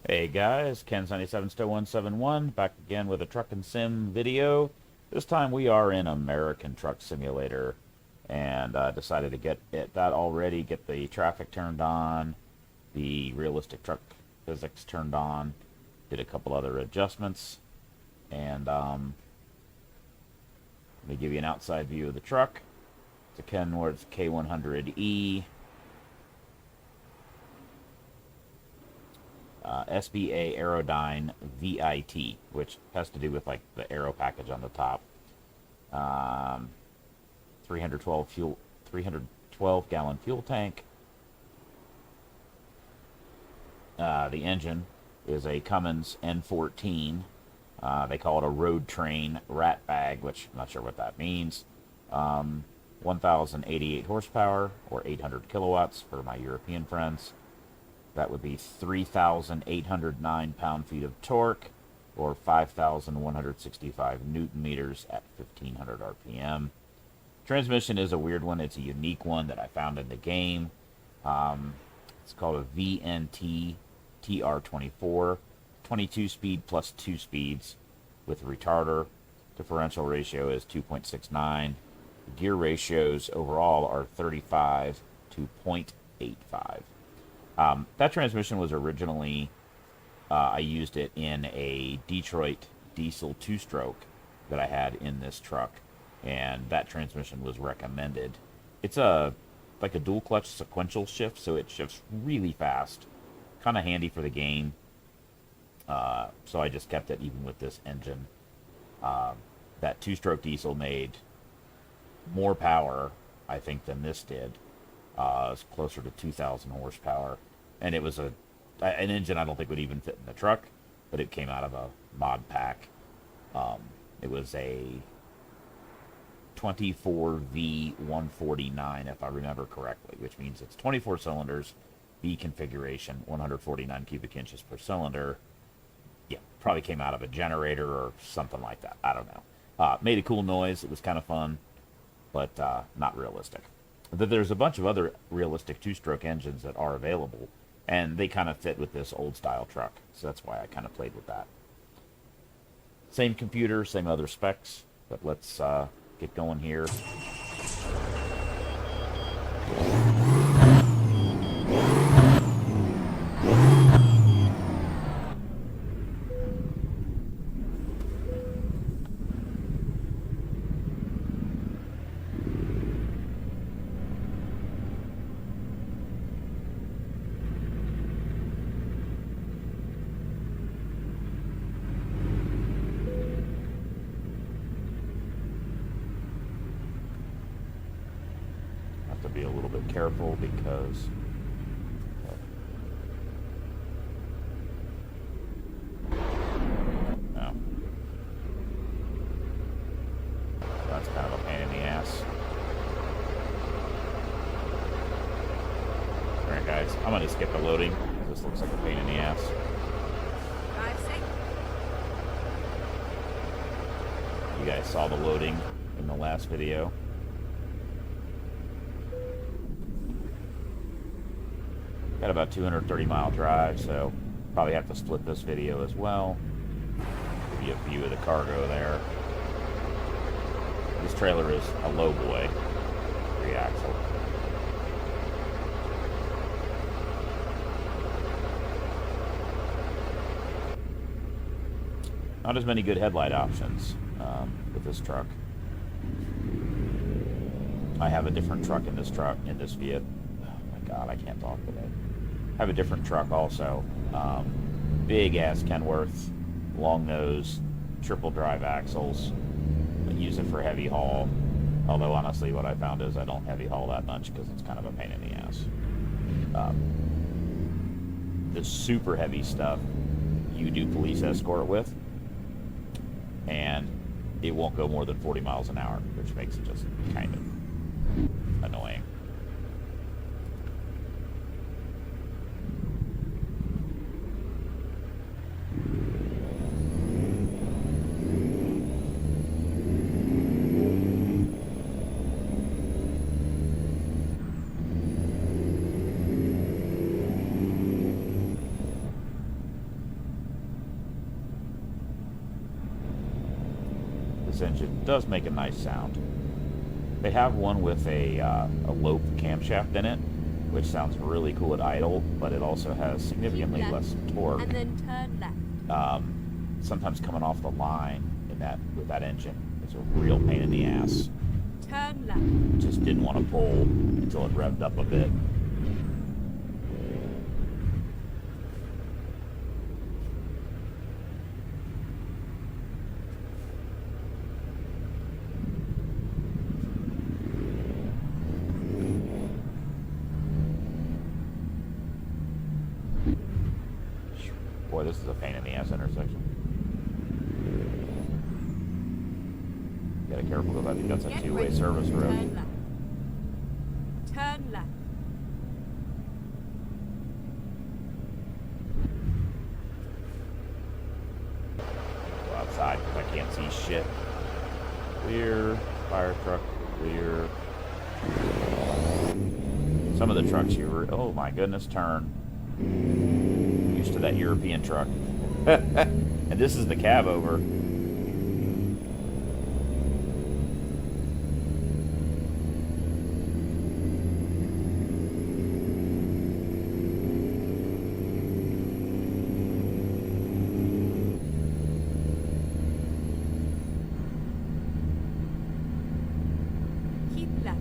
Hey guys, Ken77 Stow 171 back again with a truck and sim video. This time we are in American Truck Simulator and decided to get that already, get the traffic turned on, the realistic truck physics turned on, did a couple other adjustments, and let me give you an outside view of the truck. It's a Kenworth K100E. SBA Aerodyne VIT, which has to do with like the aero package on the top. 312 gallon fuel tank. The engine is a Cummins N14. They call it a road train rat bag, which I'm not sure what that means. 1,088 horsepower or 800 kilowatts for my European friends. That would be 3,809 pound-feet of torque, or 5,165 newton meters at 1,500 RPM. Transmission is a weird one. It's a unique one that I found in the game. It's called a VNT TR24, 22 speed plus 2 speeds with a retarder. Differential ratio is 2.69. Gear ratios overall are 35 to 0.85. That transmission was originally, I used it in a Detroit diesel two-stroke that I had in this truck, and that transmission was recommended. It's like a dual clutch sequential shift, so it shifts really fast, kind of handy for the game. So I just kept it even with this engine. That two-stroke diesel made more power, I think, than this did. It's closer to 2,000 horsepower, and it was an engine I don't think would even fit in the truck, but it came out of a mod pack. It was a 24V149, if I remember correctly, which means it's 24 cylinders, V configuration, 149 cubic inches per cylinder. Yeah, probably came out of a generator or something like that. I don't know. Made a cool noise. It was kind of fun, but not realistic. There's a bunch of other realistic two-stroke engines that are available, and they kind of fit with this old-style truck, so that's why I kind of played with that. Same computer, same other specs, but let's get going here. Have to be a little bit careful because no, that's kind of a pain in the ass. All right, guys, I'm gonna skip the loading. This looks like a pain in the ass. You guys saw the loading in the last video. Got about 230-mile drive, so probably have to split this video as well. Give you a view of the cargo there. This trailer is a low boy, 3-axle. Not as many good headlight options with this truck. I have a different truck in this Fiat. Oh my God, I can't talk today. I have a different truck also. Big ass Kenworth, long nose, triple drive axles. I use it for heavy haul. Although honestly, what I found is I don't heavy haul that much because it's kind of a pain in the ass. The super heavy stuff you do police escort with, and it won't go more than 40 miles an hour, which makes it just kind of annoying. engine does make a nice sound. They have one with a lope camshaft in it, which sounds really cool at idle, but it also has significantly less torque. And then turn left. Sometimes coming off the line with that engine is a real pain in the ass. Turn left. Just didn't want to pull until it revved up a bit. Boy, this is a pain in the ass intersection. Gotta be careful because I think that's a two-way service road. Turn left. Turn left. Go outside because I can't see shit. Clear. Fire truck. Clear. Some of the trucks oh my goodness, turn. Used to that European truck. And this is the cab over. Keep left.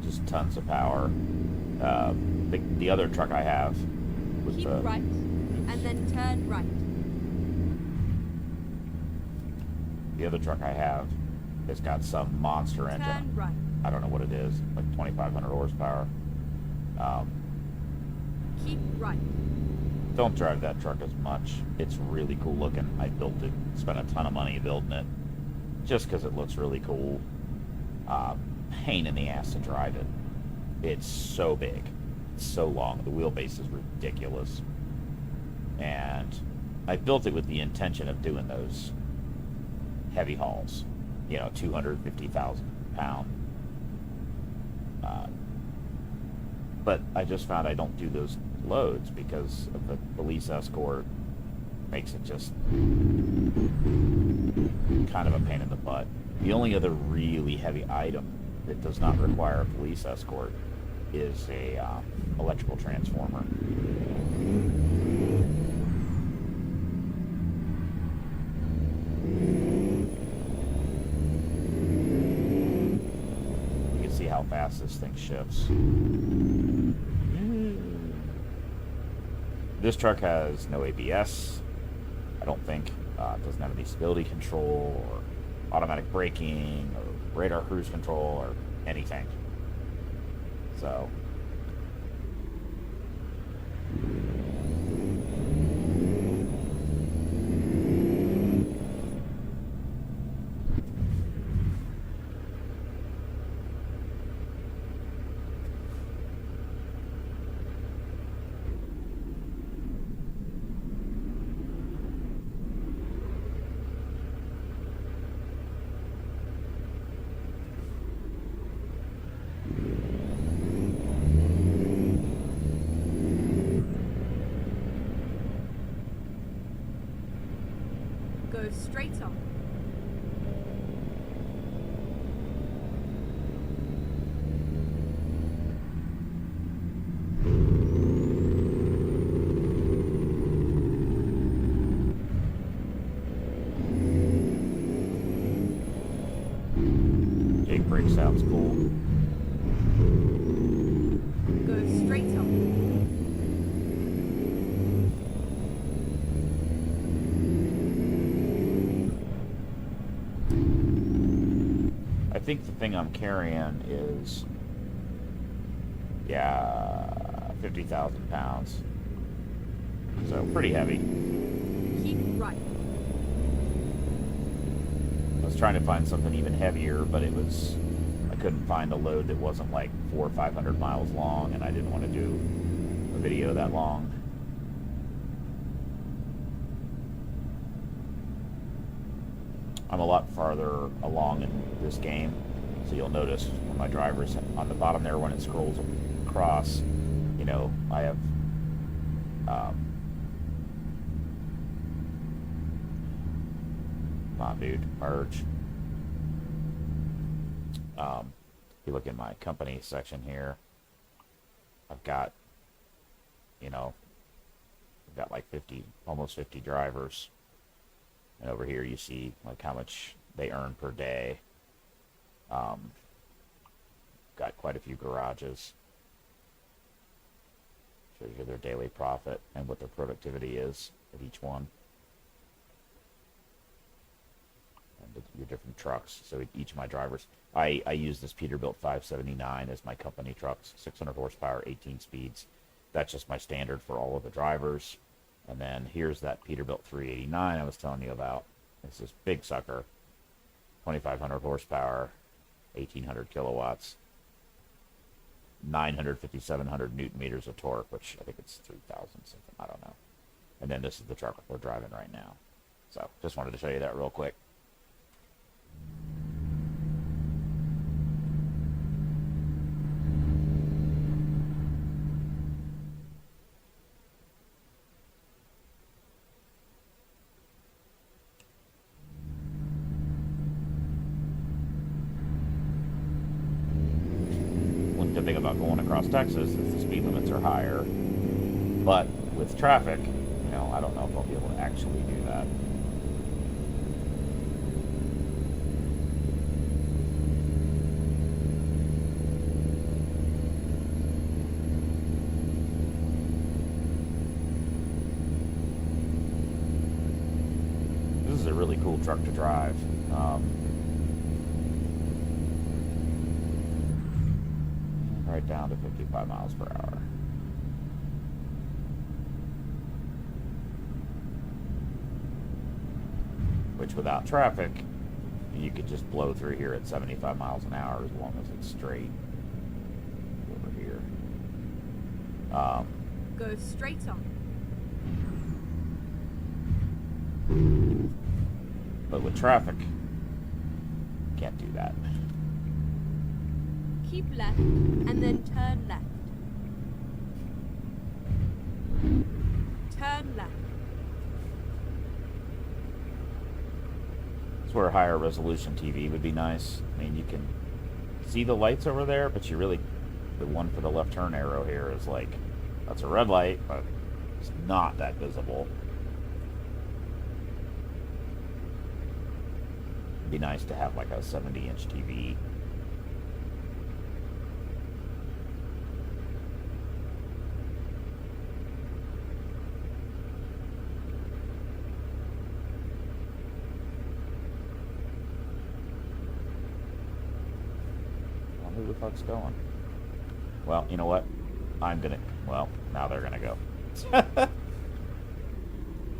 Just tons of power. The other truck I have with Keep the right. And then turn right. the other truck I have has got some monster engine. Turn right. I don't know what it is, like 2,500 horsepower. Keep right. Don't drive that truck as much. It's really cool looking. I built it, spent a ton of money building it, just because it looks really cool. Pain in the ass to drive it. It's so big, it's so long. The wheelbase is ridiculous, and I built it with the intention of doing those heavy hauls. 250,000 pound. But I just found I don't do those loads because of the police escort. Makes it just kind of a pain in the butt. The only other really heavy item that does not require a police escort is a electrical transformer. You can see how fast this thing shifts. This truck has no ABS, I don't think. It doesn't have any stability control or automatic braking or radar cruise control or anything. So Go straight on. Jake brake sounds cool. Go straight on. I think the thing I'm carrying is, 50,000 pounds. So pretty heavy. Keep right. was trying to find something even heavier, but I couldn't find a load that wasn't like 400 or 500 miles long, and I didn't want to do a video that long. I'm a lot farther along in this game, so you'll notice when my driver's on the bottom there, when it scrolls across, you know, I have come on, dude, merge. If you look in my company section here, I've got, you know, I've got like 50, almost 50 drivers. And over here you see like how much they earn per day. Got quite a few garages. Shows you their daily profit and what their productivity is of each one. And your different trucks. So each of my drivers, I use this Peterbilt 579 as my company trucks, 600 horsepower, 18 speeds. That's just my standard for all of the drivers. And then here's that Peterbilt 389 I was telling you about. It's this big sucker, 2,500 horsepower, 1,800 kilowatts, 950, 700 newton meters of torque, which I think it's 3,000 something, I don't know. And then this is the truck we're driving right now. So just wanted to show you that real quick. Good thing about going across Texas is the speed limits are higher, but with traffic, you know, I don't know if I'll be able to actually do that. This is a really cool truck to drive. Right down to 55 miles per hour. Which without traffic, you could just blow through here at 75 miles an hour as long as it's straight. Over here. Go straight on. But with traffic, can't do that. Keep left, and then turn left. Turn left. That's where a higher resolution TV would be nice. I mean, you can see the lights over there, but the one for the left turn arrow here is like, that's a red light, but it's not that visible. It'd be nice to have like a 70-inch TV. Who the fuck's going? Well, you know what? Well, now they're gonna go.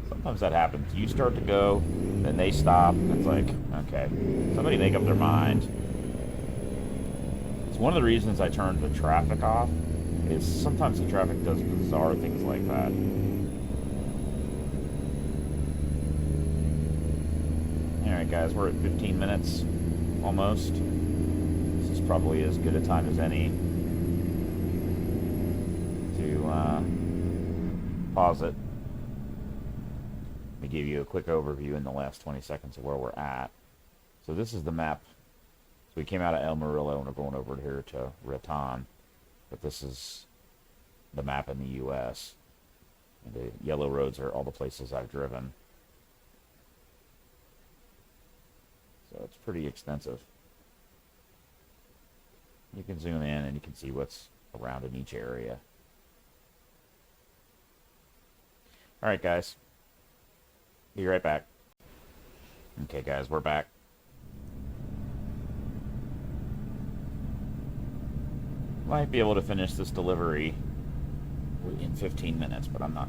Sometimes that happens. You start to go, then they stop, and it's like, okay, somebody make up their mind. It's one of the reasons I turned the traffic off, is sometimes the traffic does bizarre things like that. Alright guys, we're at 15 minutes, almost. Probably as good a time as any to pause it. Let me give you a quick overview in the last 20 seconds of where we're at. So this is the map. So we came out of El Murillo and we're going over here to Raton, but this is the map in the U.S. And the yellow roads are all the places I've driven. So it's pretty extensive. You can zoom in and you can see what's around in each area. Alright guys, be right back. Okay guys, we're back. Might be able to finish this delivery in 15 minutes, but I'm not.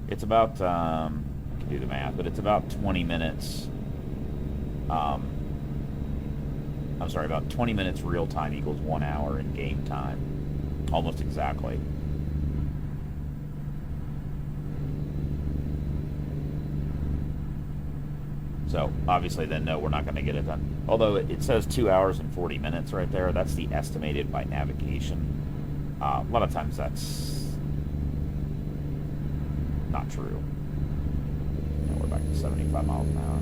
It's about, I can do the math, but it's about 20 minutes I'm sorry, about 20 minutes real time equals 1 hour in game time. Almost exactly. So, obviously then, no, we're not going to get it done. Although it says 2 hours and 40 minutes right there. That's the estimated by navigation. A lot of times that's not true. And we're back to 75 miles an hour.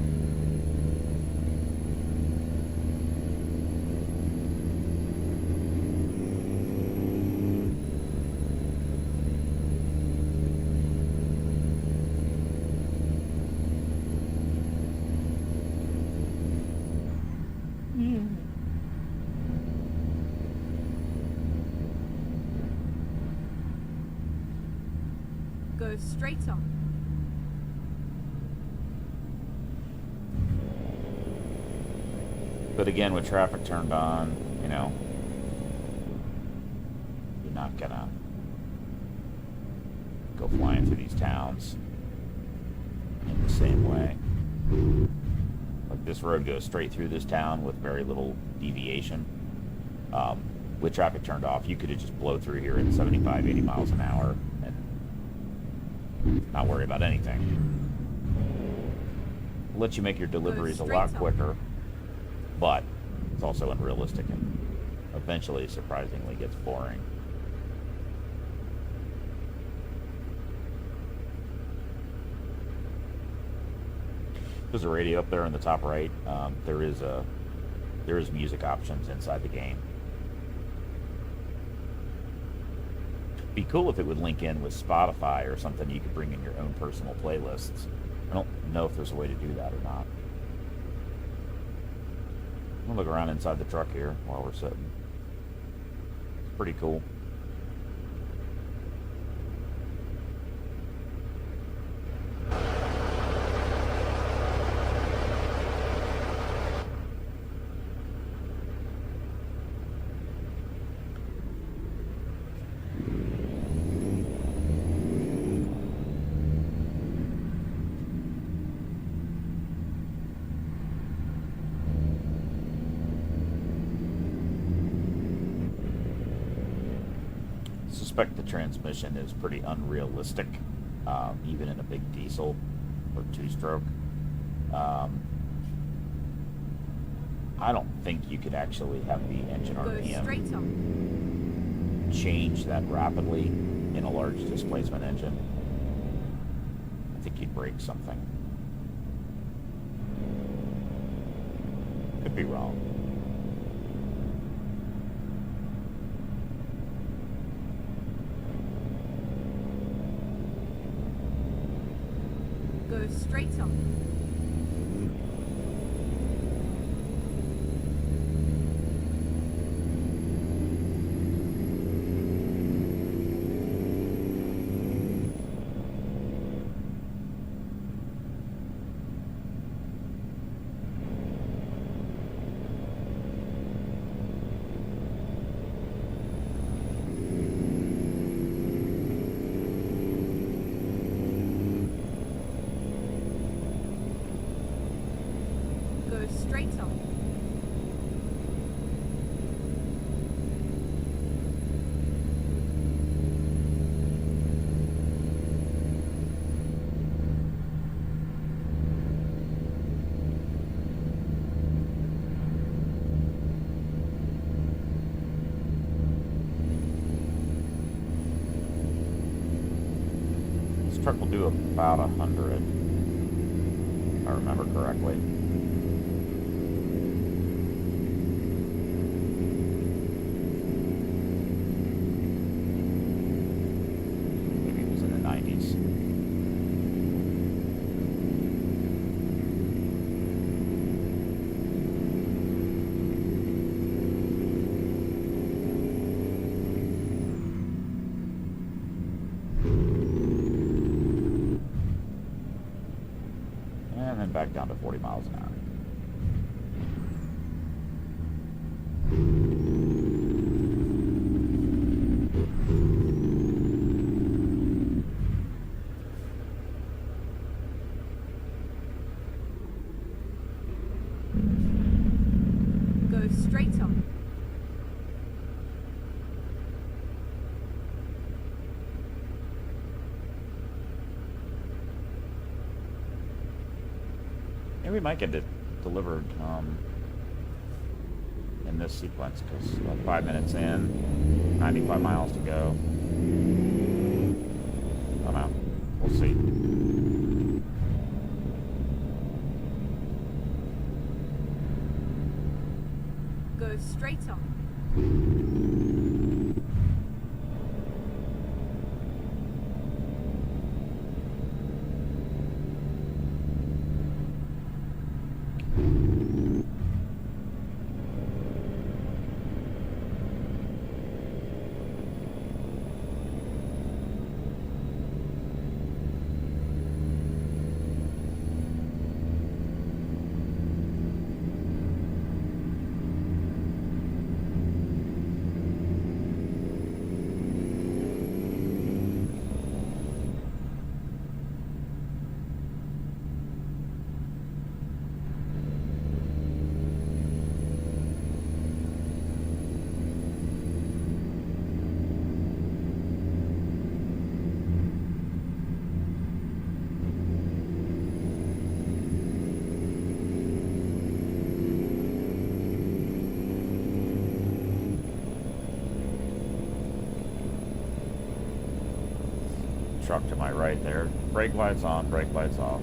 Go straight on. But again, with traffic turned on, you know, you're not gonna go flying through these towns in the same way. Like this road goes straight through this town with very little deviation. With traffic turned off, you could have just blow through here at 75, 80 miles an hour and not worry about anything. Let you make your deliveries a lot quicker, but it's also unrealistic and eventually surprisingly gets boring. There's a radio up there in the top right. There is music options inside the game. Be cool if it would link in with Spotify or something you could bring in your own personal playlists. I don't know if there's a way to do that or not. I'm gonna look around inside the truck here while we're sitting. It's pretty cool. I suspect the transmission is pretty unrealistic, even in a big diesel or two-stroke. I don't think you could actually have the engine Go straight RPM on. change that rapidly in a large displacement engine. I think you'd break something. Could be wrong. Go straight on. Go straight on. This truck will do about 100, if I remember correctly. Maybe it was in the 90s. And then back down to 40 miles an hour. Maybe we might get it delivered in this sequence, because 5 minutes in, 95 miles to go. I don't know. We'll see. Go straight on. Truck to my right there. Brake lights on, brake lights off.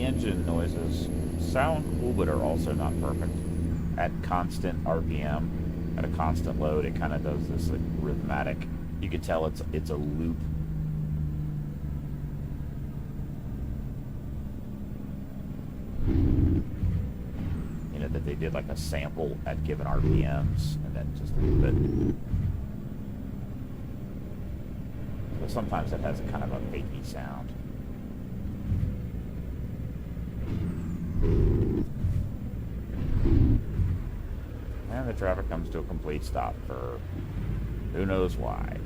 Engine noises sound cool, but are also not perfect. At constant RPM, at a constant load, it kind of does this like rhythmatic. You could tell it's a loop. You know, that they did like a sample at given RPMs and then just loop it. So sometimes it has a kind of a fakey sound. And the traffic comes to a complete stop for who knows why.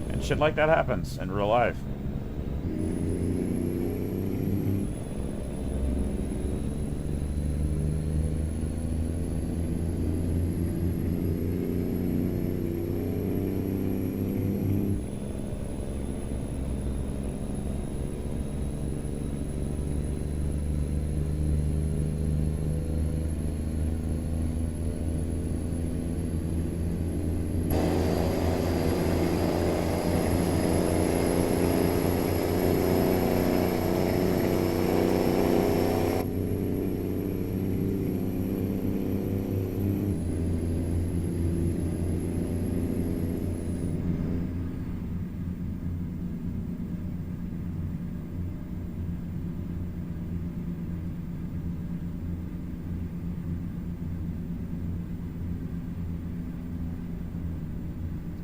And shit like that happens in real life.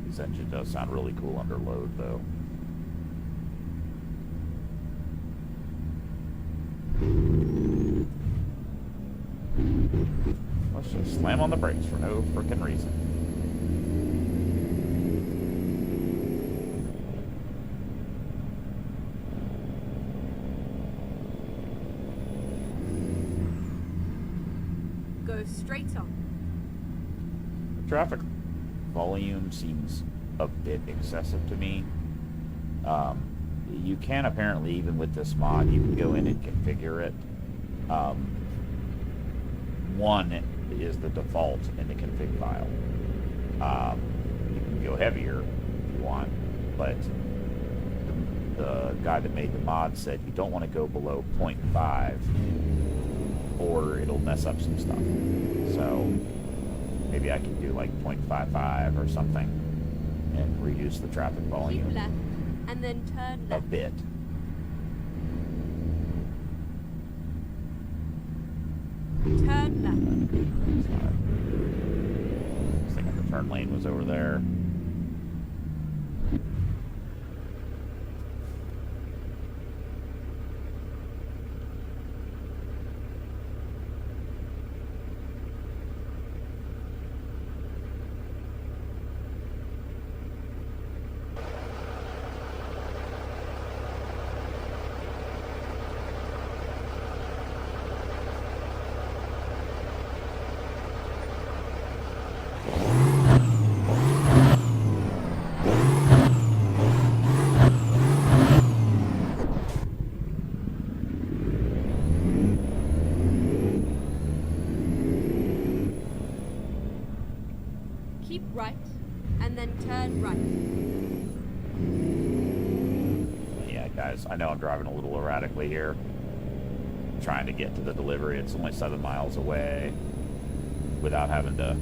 This engine does sound really cool under load, though. Let's just slam on the brakes for no frickin' reason. Go straight on. Traffic volume seems a bit excessive to me. You can apparently, even with this mod, you can go in and configure it. One is the default in the config file. You can go heavier if you want, but the guy that made the mod said you don't want to go below 0.5 or it'll mess up some stuff. So maybe I can do like 0.55 or something and reduce the traffic Keep volume left and then turn a left. bit. Turn left. I was thinking the turn lane was over there. Keep right and then turn right. Yeah, guys, I know I'm driving a little erratically here. I'm trying to get to the delivery. It's only 7 miles away without having to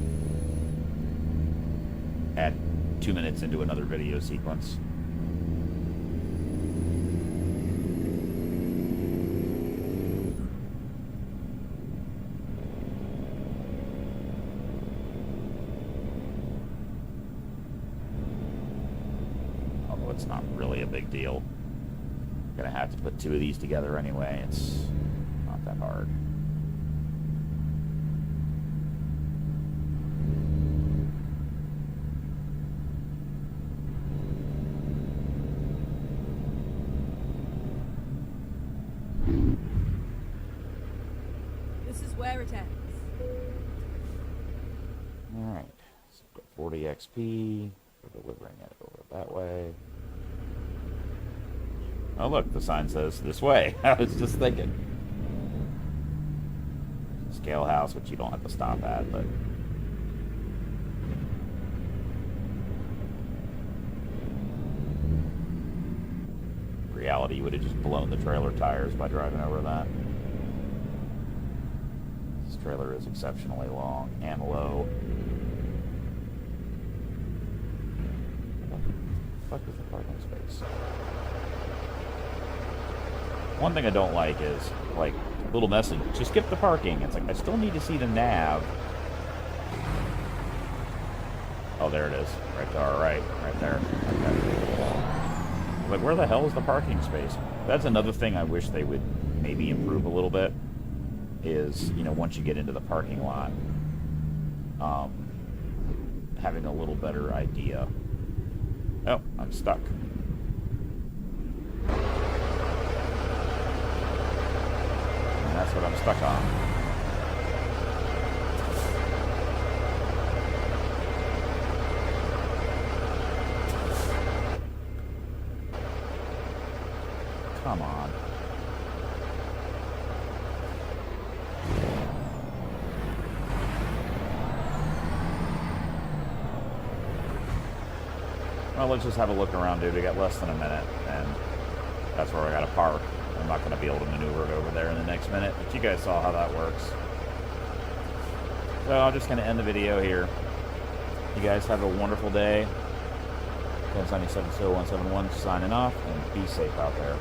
add 2 minutes into another video sequence. Although it's not really a big deal. Gonna have to put 2 of these together anyway. It's not that hard. This is where it ends. Alright, so I've got 40 XP. We're delivering it over that way. Oh look, the sign says this way. I was just thinking. Scale house, which you don't have to stop at, but... reality, you would have just blown the trailer tires by driving over that. This trailer is exceptionally long and low. What the fuck is the parking space? One thing I don't like is, like, little message, just skip the parking. It's like, I still need to see the nav. Oh, there it is. Right to our right. Right there. Okay. Like, where the hell is the parking space? That's another thing I wish they would maybe improve a little bit, is, you know, once you get into the parking lot, having a little better idea. Oh, I'm stuck. And that's what I'm stuck on. Come on. Well, let's just have a look around, dude. We got less than a minute, and that's where I gotta park. I'm not gonna be able to maneuver it over there in the next minute, but you guys saw how that works. So I'm just gonna end the video here. You guys have a wonderful day. 1077-0171 signing off, and be safe out there.